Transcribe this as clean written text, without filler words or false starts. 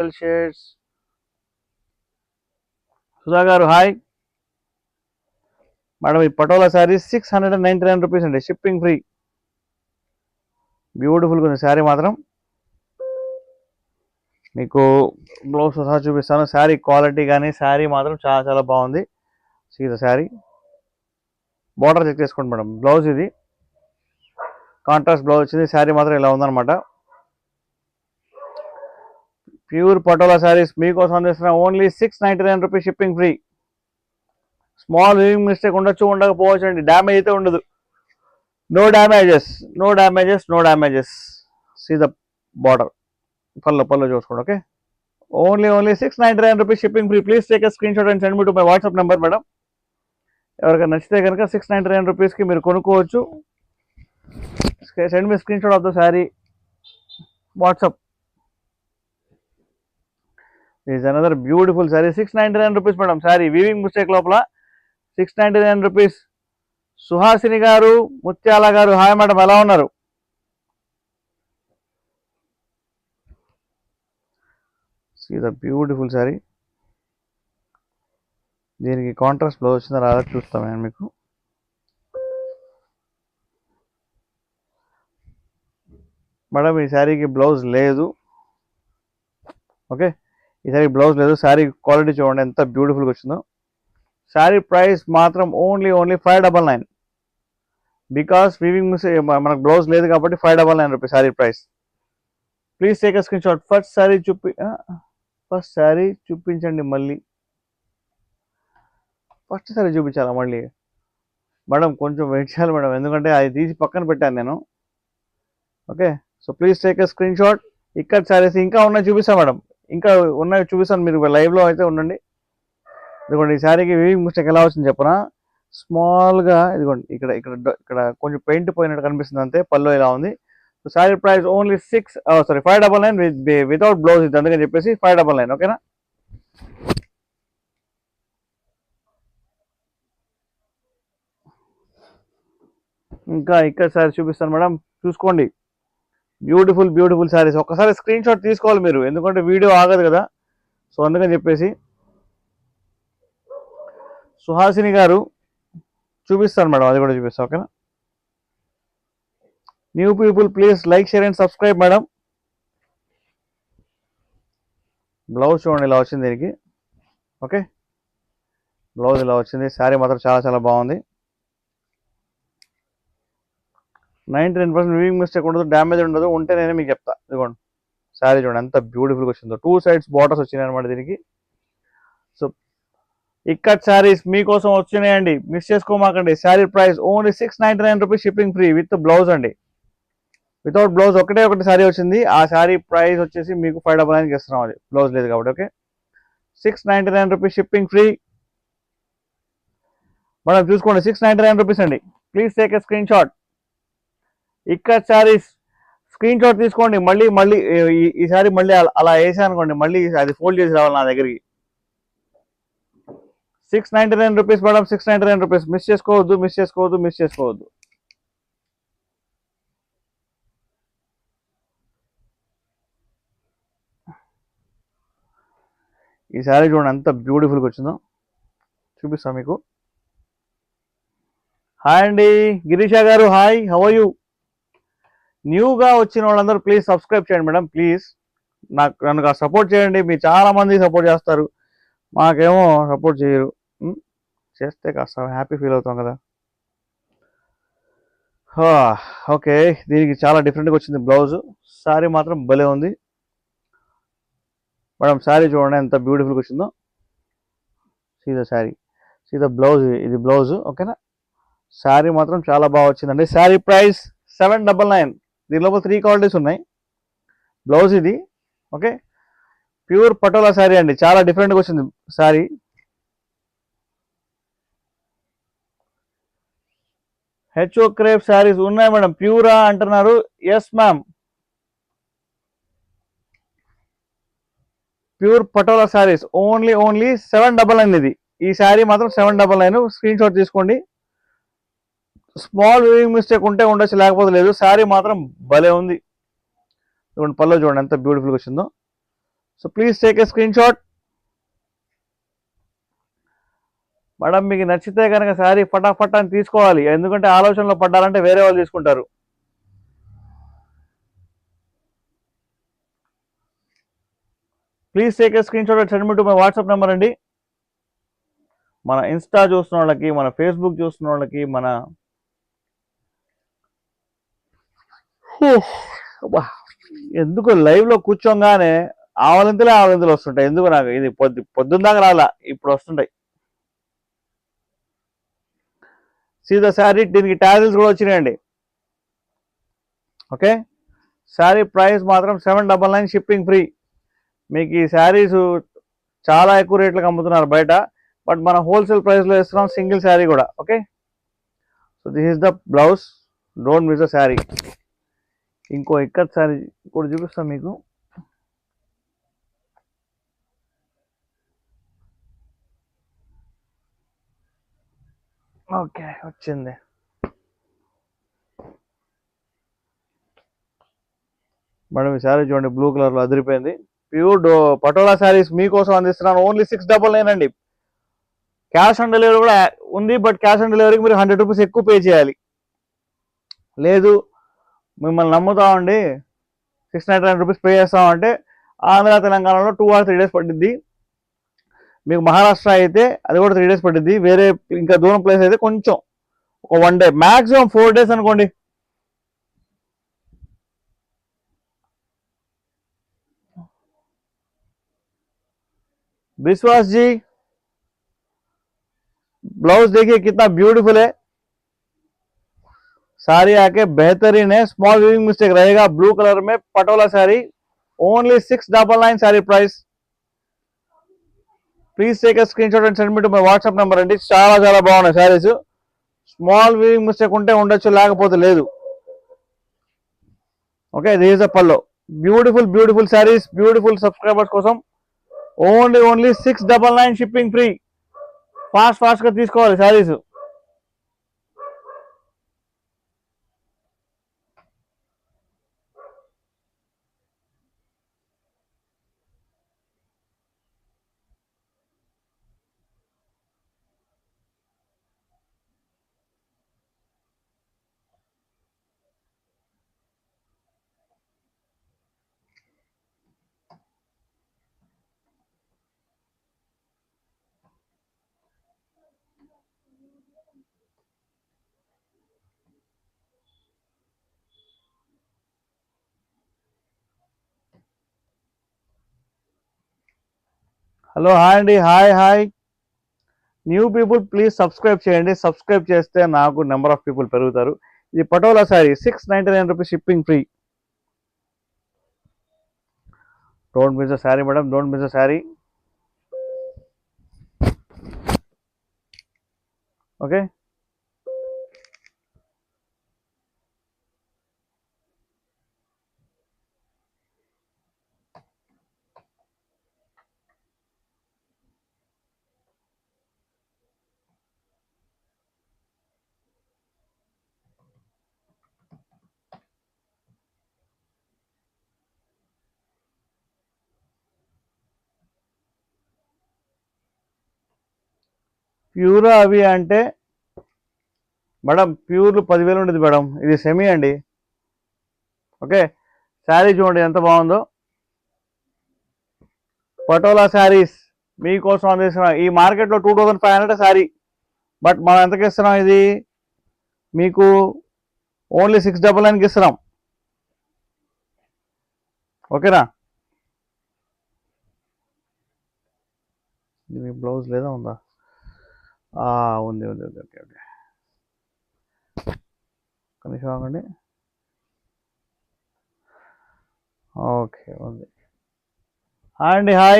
Shades. Sudha గారు hi madam. ఈ patola sari 699 rupees అండి, షిప్పింగ్ ఫ్రీ. బ్యూటిఫుల్గా ఉంది శారీ మాత్రం. మీకు బ్లౌజ్ సహా చూపిస్తాను. శారీ క్వాలిటీ కానీ శారీ మాత్రం చాలా చాలా బాగుంది. సీదా శారీ బార్డర్ చెక్ చేసుకోండి మేడం. బ్లౌజ్ ఇది కాంట్రాస్ట్ బ్లౌజ్ వచ్చింది. శారీ మాత్రం ఇలా ఉందన్నమాట. ప్యూర్ పటోలా శారీస్ మీకోసం అందిస్తున్నా. Only 699 rupees, shipping free. Small weaving mistake ఉండొచ్చు, ఉండకపోవచ్చు అండి. డ్యామేజ్ అయితే ఉండదు. No damages, no damages, no damages. See the border. పళ్ళు చూసుకోండి. Okay, only 699 rupees, shipping free. Please take a screenshot and send me to my WhatsApp number madam. ఎవరికైనా నచ్చితే కనుక 699 రూపీస్కి మీరు కొనుక్కోవచ్చు. Send me screen shot of the sari WhatsApp. Is another beautiful sari. 699 rupees madam. Sari weaving mistake లోపల 699 rupees. Suhasini గారు, ముత్యాల గారు హాయ్ మేడం, ఎలా ఉన్నారు? See the beautiful sari. దీనికి కాంట్రాస్ట్ బ్లౌజ్ వచ్చిందా రాదా చూస్తాం నేను మీకు. మేడం ఈ శారీకి బ్లౌజ్ లేదు. ఓకే, ఈ శారీ బ్లౌజ్ లేదు. శారీ క్వాలిటీ చూడండి ఎంత బ్యూటిఫుల్గా వచ్చిందో. శారీ ప్రైస్ మాత్రం ఓన్లీ 599. బికాస్ వీవింగ్ మనకు బ్లౌజ్ లేదు కాబట్టి 599 rupees sari price. Please take a screen shot. First sari చూపించండి. మళ్ళీ ఫస్ట్ శారీ చూపించాలా మళ్ళీ? మేడం కొంచెం వెయిట్ చేయాలి మేడం, ఎందుకంటే అది తీసి పక్కన పెట్టాను నేను. Okay, so please take a screen shot. ఇక్కడ శారీస్ ఇంకా ఉన్నాయి చూపిస్తాను మేడం, ఇంకా ఉన్నాయి చూపిస్తాను. మీరు లైవ్లో అయితే ఉండండి. ఇదిగోండి ఈ శారీకి వీవింగ్ మిస్టేక్ ఎలా వచ్చింది చెప్పనా? స్మాల్గా ఇదిగోండి ఇక్కడ ఇక్కడ ఇక్కడ కొంచెం పెయింట్ పోయినట్టు కనిపిస్తుంది అంతే. పళ్ళు ఇలా ఉంది. So sari price only 599 without blouse ఇది, అందుకని చెప్పేసి 599. ఓకేనా? ఇంకా ఇక్కడ శారీ చూపిస్తాను మేడం, చూసుకోండి. బ్యూటిఫుల్ శారీస్. ఒక్కసారి స్క్రీన్ షాట్ తీసుకోవాలి మీరు, ఎందుకంటే వీడియో ఆగదు కదా. సో అందుకని చెప్పేసి సుహాసిని గారు చూపిస్తాను మేడం, అది కూడా చూపిస్తాను. ఓకేనా? New people please like, share and subscribe madam. Blouse చూడండి ఇలా వచ్చింది దీనికి. ఓకే, బ్లౌజ్ ఇలా వచ్చింది. శారీ మాత్రం చాలా చాలా బాగుంది. 99% వీవింగ్ మిస్టేక్ ఉండదు, డ్యామేజ్ ఉండదు. ఉంటే నేనే మీకు చెప్తా. ఇదిగోండి శారీ చూడండి ఎంత బ్యూటిఫుల్గా వచ్చిందో. 2 సైడ్స్ బార్డర్స్ వచ్చినాయి అనమాట దీనికి. సో ఇక్కడ శారీస్ మీకోసం వచ్చినాయండి, మిస్ చేసుకోమాకండి. Sari price only 699 rupees, shipping free with blouse అండి. వితౌట్ బ్లౌజ్ ఒకటి శారీ వచ్చింది. ఆ శారీ ప్రైస్ వచ్చేసి మీకు 599 ఇస్తున్నాం, అది బ్లౌజ్ లేదు కాబట్టి. Okay, 699 rupees, shipping free. Madam చూసుకోండి 699 రూపీస్ అండి. Please take a screen shot. ఇక్కడ శారీస్ స్క్రీన్ షాట్ తీసుకోండి. మళ్ళీ ఈ శారీ మళ్ళీ అలా వేసా అనుకోండి, మళ్ళీ అది ఫోల్డ్ చేసి రావాలి నా దగ్గరికి. 699 రూపీస్ మేడం, 699 రూపీస్. మిస్ చేసుకోవద్దు. ఈ శారీ చూడండి ఎంత బ్యూటిఫుల్గా వచ్చిందో, చూపిస్తాను మీకు. హాయ్ అండి గిరీష గారు, హాయ్, హౌ ఆర్ యూ? న్యూగా వచ్చిన వాళ్ళందరూ ప్లీజ్ సబ్స్క్రైబ్ చేయండి మేడం, ప్లీజ్. నన్ను సపోర్ట్ చేయండి. మీరు చాలా మంది సపోర్ట్ చేస్తారు, మాకేమో సపోర్ట్ చేయరు. చేస్తే కాస్త హ్యాపీ ఫీల్ అవుతాం కదా. ఓకే, దీనికి చాలా డిఫరెంట్గా వచ్చింది బ్లౌజ్. శారీ మాత్రం భలే ఉంది మేడం. శారీ చూడండి ఎంత బ్యూటిఫుల్గా వచ్చిందో. సీదా శారీ, సీదా బ్లౌజ్, ఇది బ్లౌజ్. ఓకేనా? శారీ మాత్రం చాలా బాగా వచ్చిందండి. శారీ ప్రైస్ 799. దీనిలో 3 క్వాలిటీస్ ఉన్నాయి. బ్లౌజ్ ఇది. ఓకే, ప్యూర్ పటోలా శారీ అండి, చాలా డిఫరెంట్గా వచ్చింది శారీ. హెచ్ఓ క్రేప్ శారీస్ ఉన్నాయి మేడం. ప్యూరా అంటున్నారు. Yes ma'am, pure Patola saris only 799 ఇది. ఈ శారీ మాత్రం 799. స్క్రీన్ షాట్ తీసుకోండి. స్మాల్ వీవింగ్ మిస్టేక్ ఉంటే ఉండొచ్చు, లేకపోతే లేదు. శారీ మాత్రం భలే ఉంది. చూడండి పళ్ళు చూడండి ఎంత బ్యూటిఫుల్గా వచ్చిందో. So please take a screen shot. Madam మీకు నచ్చితే కనుక శారీ ఫటాఫట్ అని తీసుకోవాలి, ఎందుకంటే ఆలోచనలో పడ్డారంటే వేరే వాళ్ళు తీసుకుంటారు. Please take a screen shot and send me to my WhatsApp number అండి. మన ఇన్స్టా చూస్తున్న వాళ్ళకి, మన ఫేస్బుక్ చూస్తున్న వాళ్ళకి, మన ఎందుకు లైవ్లో కూర్చోగానే ఆవలింతలు వస్తుంటాయి. ఎందుకు నాకు ఇది పొద్దున్న దాకా రాలా, ఇప్పుడు వస్తుంటాయి. సీదా శారీ, దీనికి ట్యాజిల్స్ కూడా వచ్చినాయండి. ఓకే, శారీ ప్రైస్ మాత్రం 799 షిప్పింగ్ ఫ్రీ. మీకు ఈ శారీస్ చాలా ఎక్కువ రేట్లకు అమ్ముతున్నారు బయట, బట్ మన హోల్సేల్ ప్రైస్లో ఇస్తున్నాం సింగిల్ శారీ కూడా. Okay, so this is the blouse, don't miss the sari. ఇంకో ఇక్కత్ శారీ కూడా చూపిస్తాం మీకు. ఓకే, వచ్చింది మేడం. ఈ శారీ చూడండి, బ్లూ కలర్లో అదిరిపోయింది. ప్యూర్ పటోలా శారీస్ మీకోసం అందిస్తున్నాను. ఓన్లీ 699 అండి. క్యాష్ ఆన్ డెలివరీ కూడా ఉంది, బట్ క్యాష్ ఆన్ డెలివరీకి మీరు 100 రూపీస్ ఎక్కువ పే చేయాలి. లేదు మిమ్మల్ని నమ్ముతామండి, 699 రూపీస్ పే చేస్తామంటే ఆంధ్ర తెలంగాణలో 2 or 3 days పట్టిద్ది. మీకు మహారాష్ట్ర అయితే అది కూడా 3 days పట్టిద్ది. వేరే ఇంకా దూరం ప్లేస్ అయితే కొంచెం ఒక 1 day, మ్యాక్సిమం 4 days అనుకోండి. विश्वास जी, ब्लाउज देखिए कितना ब्यूटीफुल है. साड़ी आके बेहतरीन है. स्मॉल वीविंग मिस्टेक रहेगा. ब्लू कलर में Patola sari, only 699 sari price. Please take a screenshot and send me to my WhatsApp number అండి. చాలా చాలా బాగున్నాయి శారీస్. స్మాల్ వీవింగ్ మిస్టేక్ ఉంటే ఉండొచ్చు, లేకపోతే లేదు. Okay, this is the pallu. Beautiful beautiful saris, beautiful subscribers కోసం ఓన్లీ 699 షిప్పింగ్ ఫ్రీ. ఫాస్ట్ గా తీసుకోవాలి శారీస్. హలో, హాయ్ అండి. Hi. New people please subscribe చేయండి. సబ్స్క్రైబ్ చేస్తే నాకు నెంబర్ ఆఫ్ పీపుల్ పెరుగుతారు. ఇది Patola sari, 699 rupees shipping free. Don't miss the sari madam, don't miss the sari. Okay, ప్యూరా అవి అంటే మేడం ప్యూర్లు 10,000 ఉండేది మేడం. ఇది సెమీ అండి. ఓకే, శారీ చూడండి ఎంత బాగుందో. పటోలా శారీస్ మీకోసం అందిస్తున్నాం. ఈ మార్కెట్లో 2500 శారీ, బట్ మనం ఎంతకి ఇస్తున్నాం? ఇది మీకు ఓన్లీ 699కి ఇస్తున్నాం. ఓకేనా? ఇది బ్లౌజ్ లేదా ఉందా? ఉంది. ఓకే, కనీసం ఆగండి. ఓకే, ఉంది. హాయ్ అండి. హాయ్.